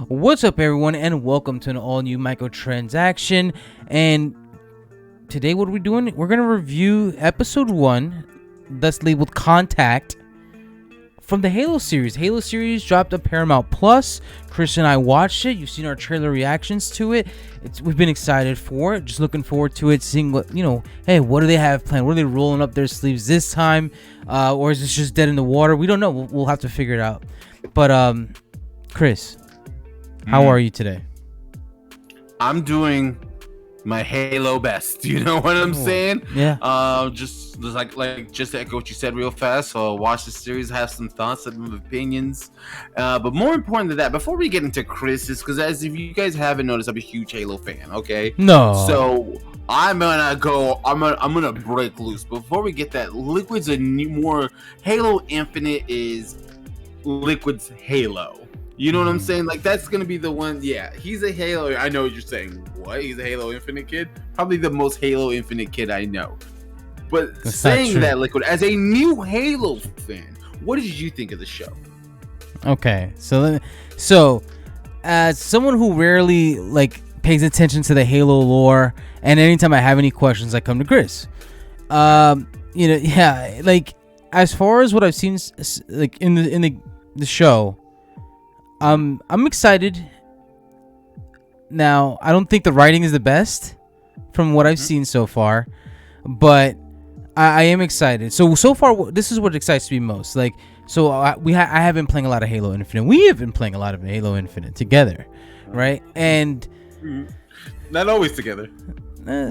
What's up, everyone, and welcome to an all-new microtransaction. And today, what are we doing? We're gonna review episode 1, thus labeled Contact, from the Halo series. Halo series dropped on Paramount Plus. Chris and I watched it. You've seen our trailer reactions to it. We've been excited for it. Just looking forward to it, seeing what, hey, what do they have planned? What are they rolling up their sleeves this time? Or is this just dead in the water? We don't know. We'll have to figure it out. But, Chris, how are you today? I'm doing my Halo best. You know what I'm saying? Yeah. Just to echo what you said real fast. So I'll watch the series, have some thoughts, some opinions. But more important than that, before we get into Chris's, because as if you guys haven't noticed, I'm a huge Halo fan. Okay. No. So I'm gonna break loose. Before we get that, Liquid's more Halo Infinite is Liquid's Halo. You know what I'm saying? Like, that's gonna be the one. Yeah, he's a Halo. I know what you're saying. What? He's a Halo Infinite kid? Probably the most Halo Infinite kid I know. But That's saying that, Liquid, as a new Halo fan, what did you think of the show? Okay, so as someone who rarely pays attention to the Halo lore, and anytime I have any questions, I come to Chris. As far as what I've seen, in the show, I'm excited. Now, I don't think the writing is the best from what I've seen so far, but I am excited. So far, this is what excites me most. I have been playing a lot of Halo Infinite. We have been playing a lot of Halo Infinite together, right? And not always together.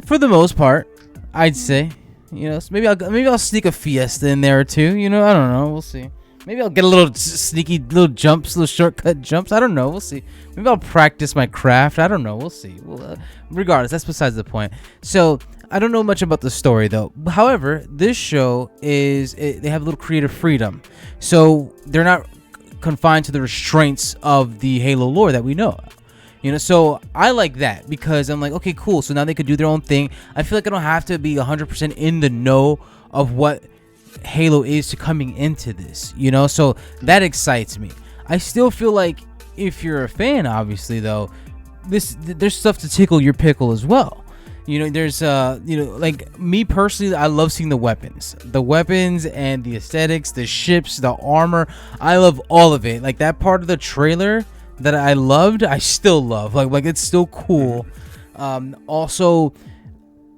For the most part, I'd say. So maybe I'll sneak a Fiesta in there or two. I don't know. We'll see. Maybe I'll get a little sneaky little shortcut jumps. I don't know. We'll see. Maybe I'll practice my craft. I don't know. We'll see. Regardless, that's besides the point. So I don't know much about the story, though. However, this show they have a little creative freedom. So they're not confined to the restraints of the Halo lore that we know. So I like that because I'm like, okay, cool. So now they could do their own thing. I feel like I don't have to be 100% in the know of what Halo is to coming into this, so that excites me. I still feel like if you're a fan, obviously, though, there's stuff to tickle your pickle as well. There's like me personally, I love seeing the weapons and the aesthetics, the ships, the armor. I love all of it. Like that part of the trailer that I loved, I still love. Like it's still cool. Also,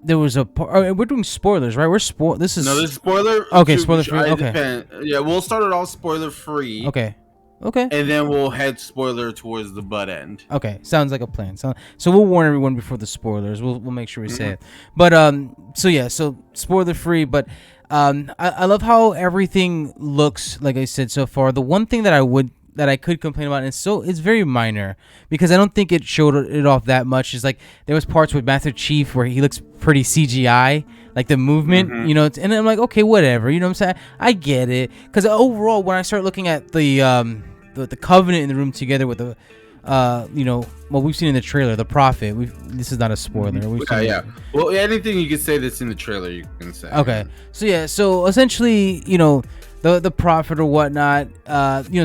there was a part. We're doing spoilers, right? This is spoiler. Okay, spoiler free. Okay. Yeah, we'll start it off spoiler free. Okay. And then we'll head spoiler towards the butt end. Okay, sounds like a plan. So we'll warn everyone before the spoilers. We'll make sure we say it. But so spoiler free. But I love how everything looks. Like I said so far, the one thing that I could complain about, and it's very minor because I don't think it showed it off that much. Is like there was parts with Master Chief where he looks pretty CGI, like the movement, and I'm like, okay, whatever, what I'm saying? I get it, because overall, when I start looking at the Covenant in the room together with the, what we've seen in the trailer, the Prophet. This is not a spoiler. Well, anything you can say that's in the trailer, you can say. Okay, so essentially, the Prophet or whatnot,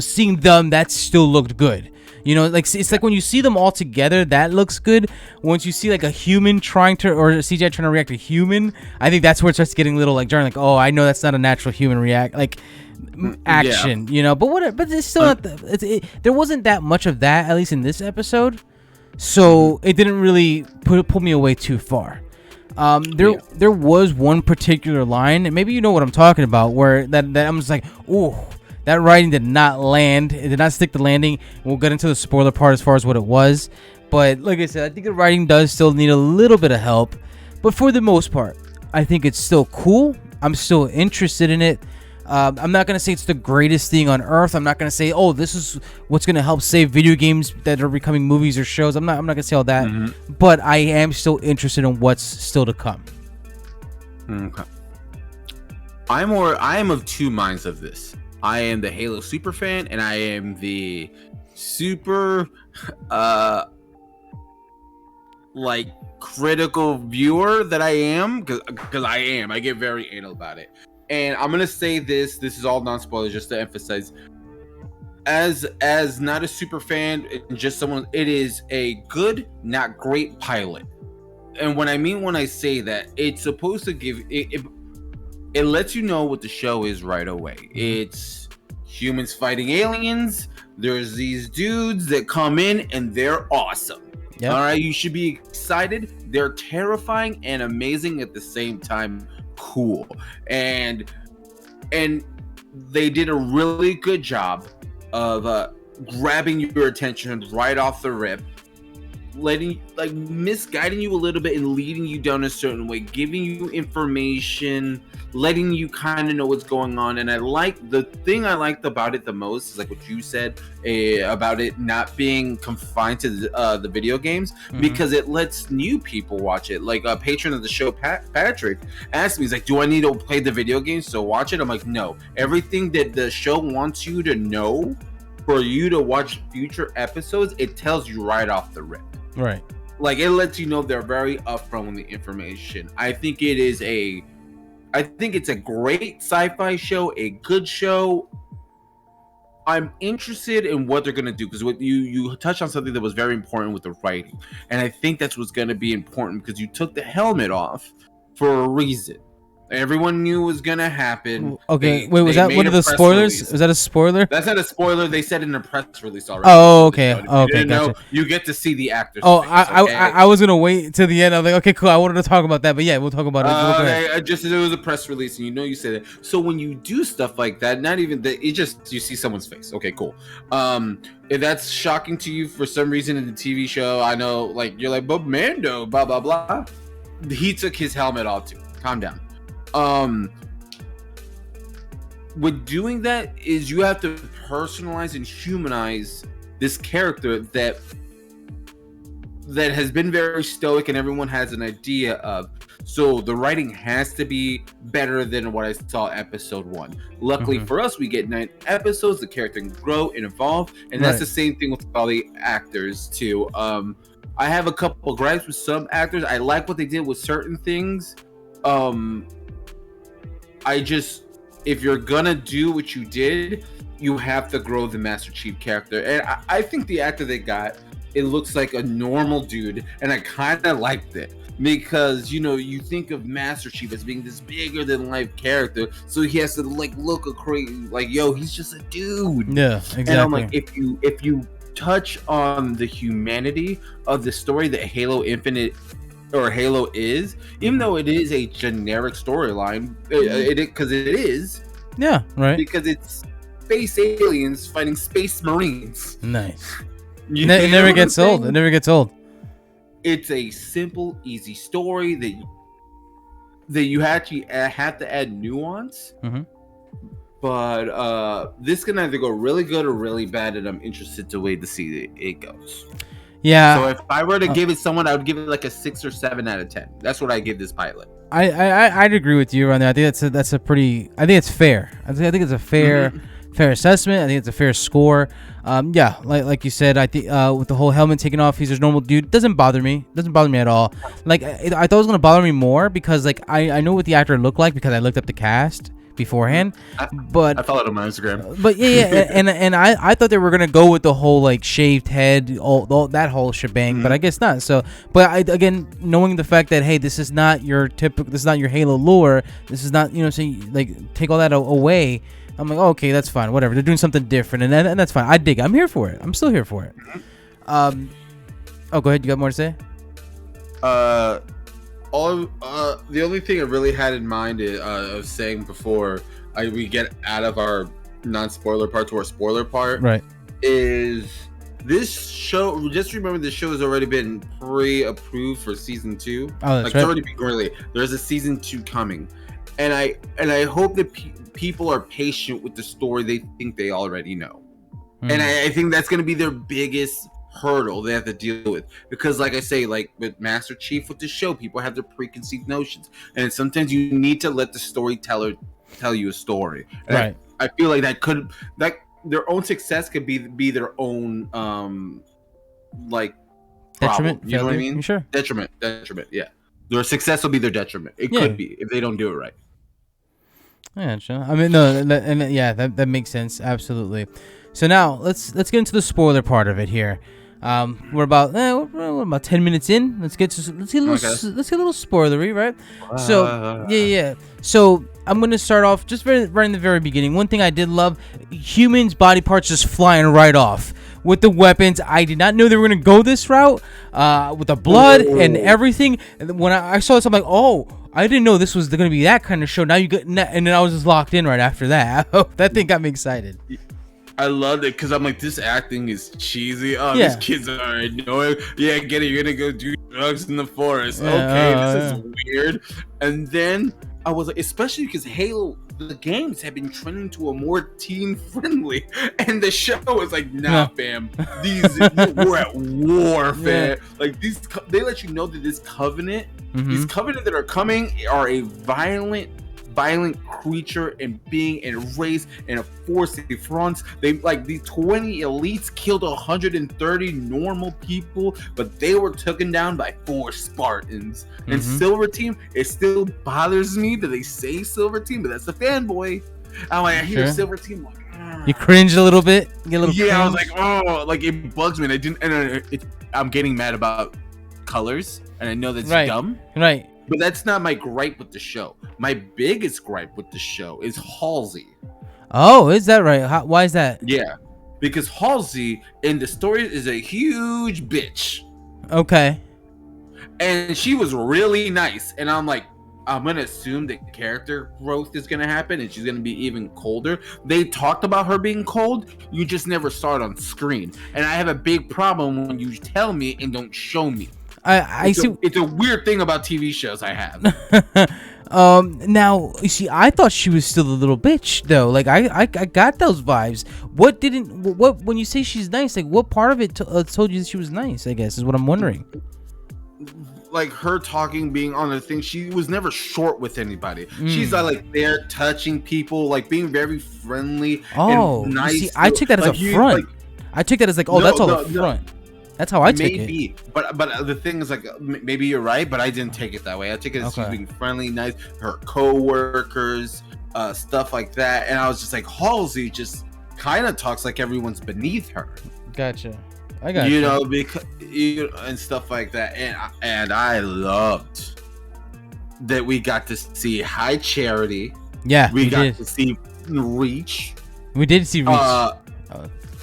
seeing them, that still looked good. It's like when you see them all together, that looks good. Once you see like a human or a CGI trying to react to human, I think that's where it starts getting a little like jarring. Like, oh, I know that's not a natural human action. Yeah. But it's still not. There wasn't that much of that, at least in this episode. So it didn't really pull me away too far. There was one particular line, and maybe you know what I'm talking about, where that I'm just like, ooh, that writing did not land. It did not stick the landing. We'll get into the spoiler part as far as what it was. But like I said, I think the writing does still need a little bit of help. But for the most part, I think it's still cool. I'm still interested in it. I'm not going to say it's the greatest thing on earth. I'm not going to say, oh, this is what's going to help save video games that are becoming movies or shows. I'm not going to say all that. But I am still interested in what's still to come. Okay. I am of two minds of this. I am the Halo super fan, and I am the super critical viewer that I am, because I get very anal about it. And I'm gonna say this is all non-spoiler just to emphasize. as not a super fan and just someone, it is a good, not great pilot. And when I say that, it's supposed to give it lets you know what the show is right away. It's humans fighting aliens. There's these dudes that come in and they're awesome. Yep. All right, you should be excited. They're terrifying and amazing at the same time. Cool. And they did a really good job of grabbing your attention right off the rip, misguiding you a little bit and leading you down a certain way, giving you information, letting you kind of know what's going on. And the thing I liked about it the most is like what you said about it not being confined to the video games, because it lets new people watch it. Like a patron of the show, Patrick, asked me, he's like, do I need to play the video games to watch it? I'm like, no. Everything that the show wants you to know for you to watch future episodes, it tells you right off the rip. Right. Like, it lets you know they're very upfront with the information. I think it's a great sci-fi show, a good show. I'm interested in what they're going to do, because what you touched on something that was very important with the writing. And I think that's what's going to be important, because you took the helmet off for a reason. Everyone knew it was gonna happen. Okay, wait, was that one of the spoilers? Release. Was that a spoiler? That's not a spoiler. They said in a press release already. Oh, okay. Okay, gotcha. You get to see the actors. Oh, I was gonna wait till the end. I was like, okay, cool. I wanted to talk about that, but yeah, we'll talk about it. It was a press release, and you said it. So when you do stuff like that, not even that, you see someone's face. Okay, cool. If that's shocking to you for some reason in the TV show, I know, like, you're like, but Mando, blah blah blah. He took his helmet off too. Calm down. With doing that is you have to personalize and humanize this character that has been very stoic and everyone has an idea of. So the writing has to be better than what I saw episode 1. Luckily for us, we get 9 episodes. The character can grow and evolve, and that's the same thing with all the actors too. I have a couple gripes with some actors. I like what they did with certain things. If you're gonna do what you did, you have to grow the Master Chief character. And I think the actor they got, it looks like a normal dude, and I kind of liked it, because you think of Master Chief as being this bigger than life character, so he has to look a crazy, like, yo, he's just a dude. Yeah, exactly. And I'm like, if you touch on the humanity of the story that Halo Infinite or Halo is, even though it is a generic storyline, because it is. Yeah, right. Because it's space aliens fighting space marines. Nice. It never gets old. It never gets old. It's a simple, easy story that you actually have to add nuance. But this can either go really good or really bad, and I'm interested to wait to see it goes. Yeah. So if I were to give it someone, I would give it like a 6 or 7 out of 10. That's what I give this pilot. I'd agree with you around there. I think that's a pretty. I think it's fair. I think it's a fair assessment. I think it's a fair score. Yeah, like you said, I think with the whole helmet taken off, he's just normal dude. Doesn't bother me. Doesn't bother me at all. Like I thought it was gonna bother me more, because like I know what the actor looked like, because I looked up the cast beforehand, but I followed him on Instagram. But yeah, and I thought they were gonna go with the whole like shaved head, all that whole shebang, but I guess not. So, but again, knowing the fact that, hey, this is not your Halo lore, this is not, saying, like, take all that away. I'm like, oh, okay, that's fine, whatever. They're doing something different, and that's fine. I dig it. I'm here for it. I'm still here for it. Oh, go ahead. You got more to say? The only thing I really had in mind of saying before we get out of our non-spoiler part to our spoiler part, right, is this show. Just remember, this show has already been pre-approved for season 2. Oh, that's It's already been early. There's a season 2 coming, and I hope that people are patient with the story they think they already know, and I think that's going to be their biggest hurdle they have to deal with, because like I say, like with Master Chief with the show, people have their preconceived notions, and sometimes you need to let the storyteller tell you a story. And right. I feel like that their own success could be their own like detriment. Problem, you know what I mean? Sure. Detriment. Yeah, their success will be their detriment. It could be if they don't do it right. Yeah, sure. I mean, no, that makes sense. Absolutely. So now let's get into the spoiler part of it here. We're about 10 minutes in. Let's get a little spoilery, right? So yeah. So I'm gonna start off just right in the very beginning. One thing I did love: humans' body parts just flying right off with the weapons. I did not know they were gonna go this route with the blood and everything. And when I saw this, I'm like, oh, I didn't know this was gonna be that kind of show. Now you get, and then I was just locked in right after that. That thing got me excited. I loved it because I'm like, this acting is cheesy. Oh, these kids are annoying. Yeah, get it. You're gonna go do drugs in the forest. Okay, this is weird. And then I was like, especially because Halo, the games have been trending to a more teen friendly, and the show is like, nah, fam. We're at war, fam. Like they let you know that this Covenant, these Covenant that are coming are a violent creature and being and race and a force de France. They like these 20 elites killed 130 normal people, but they were taken down by 4 Spartans. And Silver Team, it still bothers me that they say Silver Team, but that's the fanboy. I'm like, I hear Silver Team, like, you cringe a little bit. Get a little cringe. I was like, oh, like it bugs me. And I'm getting mad about colors, and I know that's dumb. Right. But that's not my gripe with the show. My biggest gripe with the show is Halsey. Oh, is that right? Why is that? Yeah, because Halsey in the story is a huge bitch. Okay. And she was really nice. And I'm like, I'm going to assume that character growth is going to happen and she's going to be even colder. They talked about her being cold. You just never saw it on screen. And I have a big problem when you tell me and don't show me. I see. It's a weird thing about TV shows I have. Now you see, I thought she was still a little bitch though. Like I got those vibes. What when you say she's nice? Like what part of it told you that she was nice? I guess is what I'm wondering. Like her talking, being on the thing, she was never short with anybody. She's like there touching people, like being very friendly. Oh, and nice. See, I took that as a front. I took that as like, oh, that's all a front. That's how I take it. Maybe, but the thing is, like, maybe you're right, but I didn't take it that way. I took it as she's being friendly, nice, her co-workers, stuff like that. And I was just like, Halsey just kind of talks like everyone's beneath her. Gotcha. I got you. Know, because and stuff like that. And I loved that we got to see High Charity. Yeah, we got to see Reach. We did see Reach.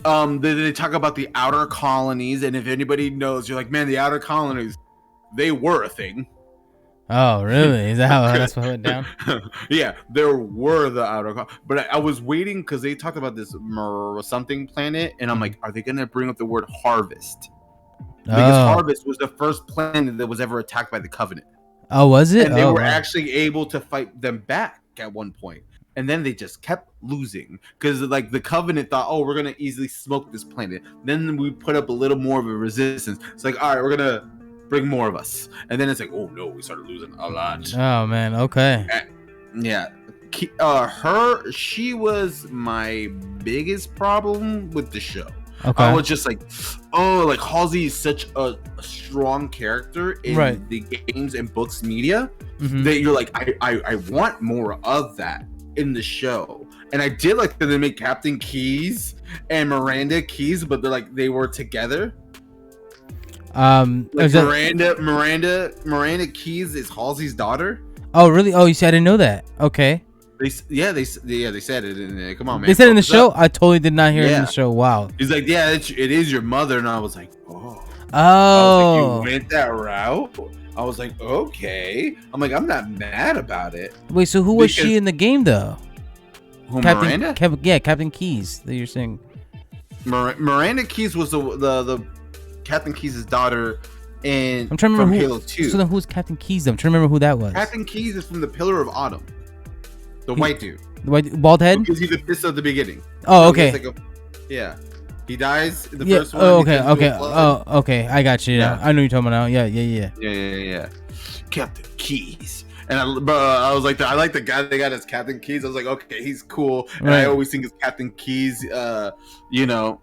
They talk about the outer colonies, and if anybody knows, you're like, man, the outer colonies, they were a thing. Oh, really? Is that how that's what went down? Yeah, there were the outer colonies. But I was waiting because they talked about this something planet, and I'm like, are they going to bring up the word Harvest? Because Harvest was the first planet that was ever attacked by the Covenant. Oh, was it? And they were actually able to fight them back at one point. And then they just kept losing because like the Covenant thought, oh, we're going to easily smoke this planet. Then we put up a little more of a resistance. It's like, all right, we're going to bring more of us. And then it's like, oh no, we started losing a lot. Oh man. Okay. Yeah. She was my biggest problem with the show. Okay. I was just like, oh, like Halsey is such a strong character in the games and books media that you're like, I want more of that in the show. And I did like that they made Captain Keyes and Miranda Keyes, but they're like they were together. Like Miranda Keyes is Halsey's daughter. Oh really? Oh, you said I didn't know that. Okay. They said it in there. Come on, man. They said it in the show. I totally did not hear it in the show. Wow. He's like, yeah, it is your mother, and I was like, oh. Oh. Like, you went that route. I was like, okay. I'm like, I'm not mad about it. Wait, so who was she in the game though? Miranda? Captain Keyes that you're saying. Miranda Keyes was the Captain Keyes' daughter in I'm trying to remember Halo 2. So then who's Captain Keyes? I'm trying to remember who that was. Captain Keyes is from the Pillar of Autumn. The white dude. The white bald head? Because he's the fist at the beginning. Oh, okay. Yeah. He dies in the first one. Oh, okay. Oh, okay. I got you. Yeah. I know you're talking about now. Yeah. Captain Keyes. And I was like, I like the guy they got as Captain Keyes. I was like, okay, he's cool. And I always think it's Captain Keyes. You know,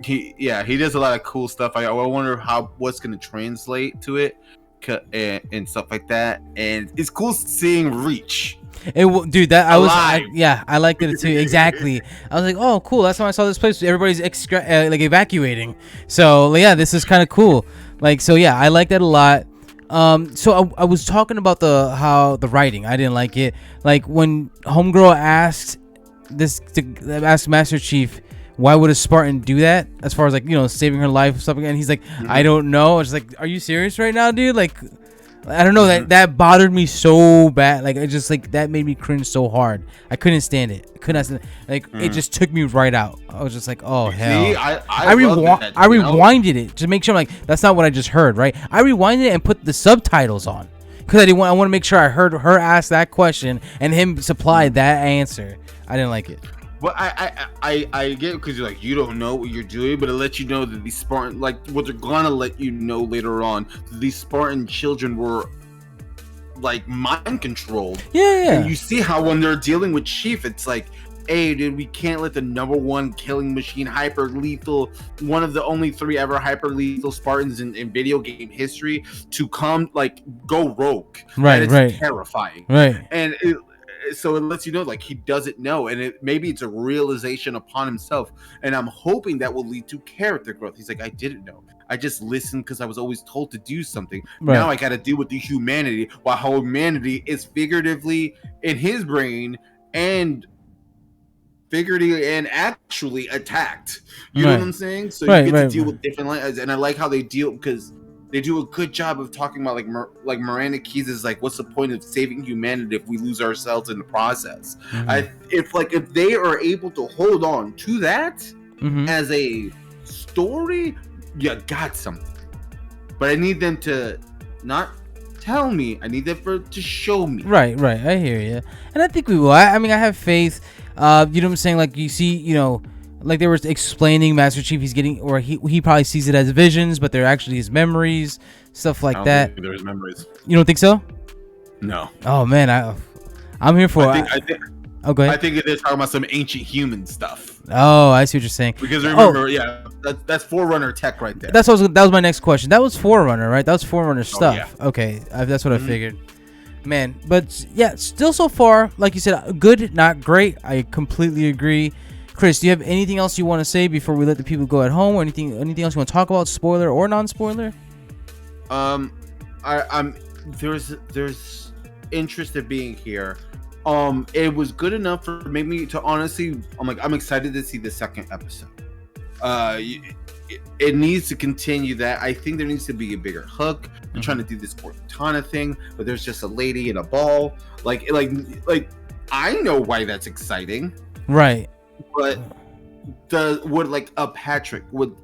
he does a lot of cool stuff. I wonder what's going to translate to it and stuff like that. And it's cool seeing Reach. Dude, that I was, Alive. yeah, I liked it too. Exactly. I was like, oh, cool. That's when I saw this place. Everybody's like evacuating. So like, yeah, this is kind of cool. Like, so yeah, I like that a lot. So I was talking about how the writing. I didn't like it. Like when Homegirl asked asked Master Chief, why would a Spartan do that? As far as like, saving her life or something. And he's like, I don't know. I was like, are you serious right now, dude? Like, I don't know, that bothered me so bad. Like, it just like that made me cringe so hard. I couldn't stand it. It just took me right out. I was just like, oh hell. See, I rewinded it to make sure I'm like, that's not what I just heard, right? I rewinded it and put the subtitles on because I want to make sure I heard her ask that question and him supply that answer. I didn't like it. Well, I get it because you're like, you don't know what you're doing, but it lets you know that these Spartan, like what they're gonna let you know later on, these Spartan children were like mind controlled. Yeah. And you see how when they're dealing with Chief, it's like, hey, dude, we can't let the #1 killing machine, hyper lethal, one of the only 3 ever hyper lethal Spartans in video game history, to come like go rogue. Right, right. Terrifying. Right. And so it lets you know like he doesn't know, and maybe it's a realization upon himself, and I'm hoping that will lead to character growth. He's like, I didn't know, I just listened because I was always told to do something. Right. Now I got to deal with the humanity, while humanity is figuratively in his brain and figuratively and actually attacked. You know what I'm saying? So you get to deal with different lines, and I like how they deal, because they do a good job of talking about like Miranda Keyes is like, what's the point of saving humanity if we lose ourselves in the process? If they are able to hold on to that as a story, you got something. But I need them to not tell me. I need them to show me. Right. I hear you, and I think we will. I mean, I have faith. You know what I'm saying? Like, you see, like they were explaining Master Chief, he's getting, or he probably sees it as visions, but they're actually his memories, stuff like that. There's memories. You don't think so? No. Oh man, I'm here for. I think. Oh, go ahead. I think they're talking about some ancient human stuff. Oh, I see what you're saying. Because remember, that's Forerunner tech right there. That was my next question. That was Forerunner, right? That was Forerunner stuff. Yeah. Okay, that's what I figured. Man, but yeah, still so far, like you said, good, not great. I completely agree. Chris, do you have anything else you want to say before we let the people go at home, or anything else you want to talk about, spoiler or non-spoiler? There's interest in being here. It was good enough for me to honestly, I'm excited to see the second episode. It needs to continue that. I think there needs to be a bigger hook. I'm trying to do this Cortana thing, but there's just a lady in a ball. Like I know why that's exciting, right? But would like a Patrick with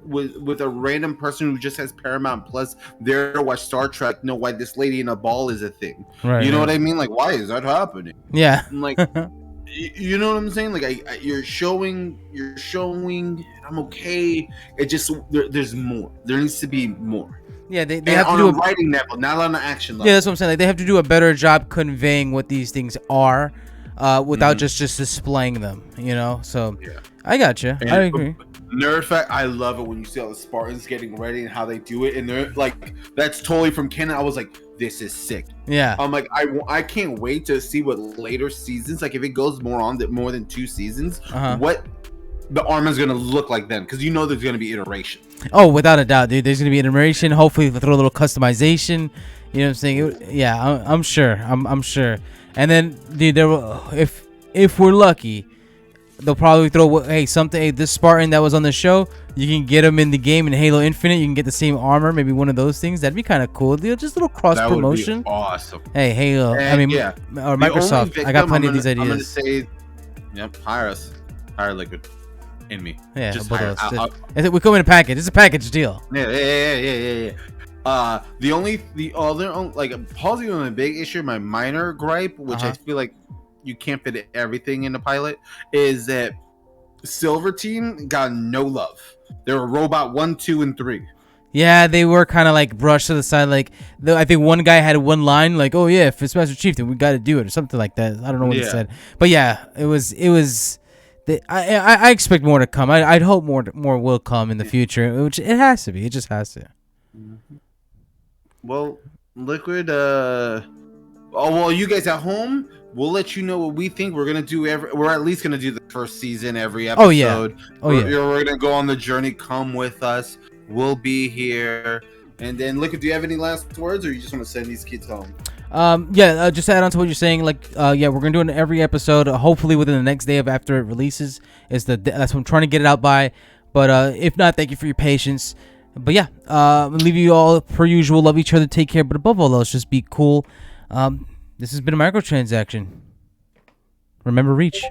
a random person who just has Paramount Plus there to watch Star Trek know why this lady in a ball is a thing? Right, you know what I mean? Like, why is that happening? Yeah. I'm like, you know what I'm saying? Like, you're showing. I'm okay. It just there's more. There needs to be more. Yeah, they have to do a writing level, not on the action level. Yeah, that's what I'm saying. Like, they have to do a better job conveying what these things are, without just displaying them. So yeah. I got you. I agree. Nerd fact, I love it when you see all the Spartans getting ready and how they do it, and they're like, that's totally from canon. I was like, this is sick. Yeah. I'm like, I can't wait to see what later seasons, like if it goes more than 2 seasons, what the armor's gonna look like then, because there's gonna be iteration. Oh, without a doubt, dude. There's gonna be iteration. Hopefully, throw a little customization. You know what I'm saying? Yeah, I'm sure. I'm sure. And then, dude, if we're lucky, they'll probably throw this Spartan that was on the show, you can get him in the game in Halo Infinite. You can get the same armor, maybe one of those things. That'd be kind of cool. Just a little cross promotion. Would be awesome. Hey, Halo. Or Microsoft. I got plenty of these ideas. I'm gonna say, hire us, hire Liquid, and me. Yeah, just hire us. We come in a package. It's a package deal. Yeah. The other probably a big issue, my minor gripe, which I feel like you can't fit everything in the pilot, is that Silver Team got no love. They were Robot 1, 2, and 3. Yeah, they were kind of like brushed to the side. Like, I think one guy had one line like, "Oh yeah, if it's Master Chief, then we got to do it," or something like that. I don't know what he said, but yeah, it was. I expect more to come. I'd hope more will come in the future, which it has to be. It just has to. Well, Liquid, Oh well, you guys at home, we'll let you know what we think. We're gonna do we're at least gonna do the first season every episode. Oh yeah. Oh yeah. We're gonna go on the journey. Come with us. We'll be here. And then, Liquid, do you have any last words, or you just want to send these kids home? Just to add on to what you're saying, like, we're gonna do it in every episode. Hopefully within the next day of after it releases. That's what I'm trying to get it out by. But if not, thank you for your patience. But yeah, I'll leave you all per usual. Love each other, take care, but above all else, just be cool. This has been a microtransaction. Remember, reach.